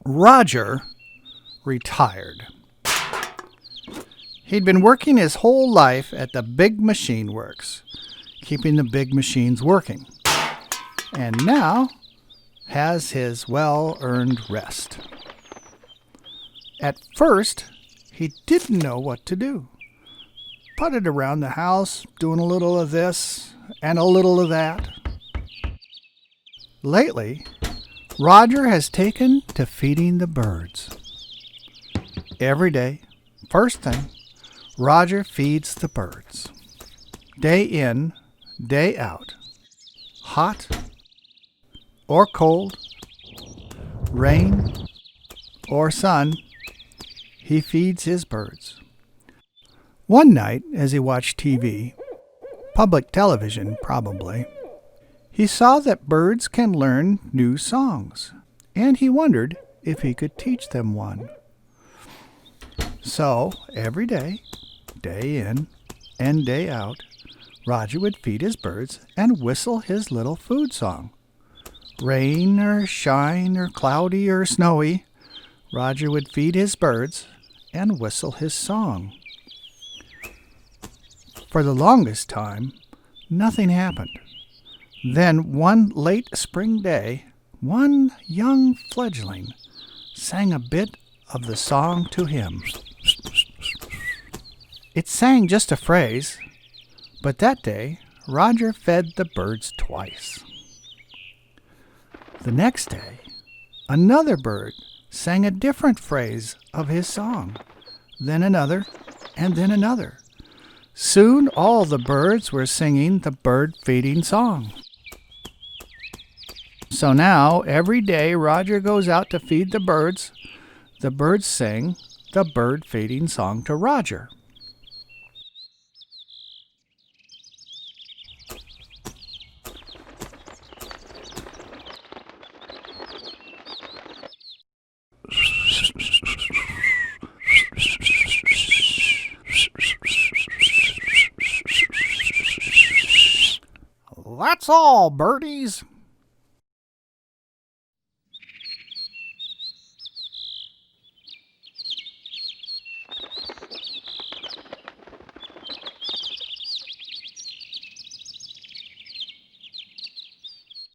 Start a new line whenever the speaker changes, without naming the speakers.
Roger retired. He'd been working his whole life at the big machine works, keeping the big machines working, and now has his well-earned rest. At first, he didn't know what to do. Putted around the house, doing a little of this and a little of that. Lately, Roger has taken to feeding the birds. Every day, first thing, Roger feeds the birds. Day in, day out. Hot or cold, rain or sun, he feeds his birds. One night, as he watched TV, public television probably, he saw that birds can learn new songs, and he wondered if he could teach them one. So, every day, day in and day out, Roger would feed his birds and whistle his little food song. Rain or shine or cloudy or snowy, Roger would feed his birds and whistle his song. For the longest time, nothing happened. Then one late spring day, one young fledgling sang a bit of the song to him. It sang just a phrase, but that day Roger fed the birds twice. The next day, another bird sang a different phrase of his song, then another, and then another. Soon all the birds were singing the bird-feeding song. So now, every day Roger goes out to feed the birds sing the bird-feeding song to Roger. That's all, birdies.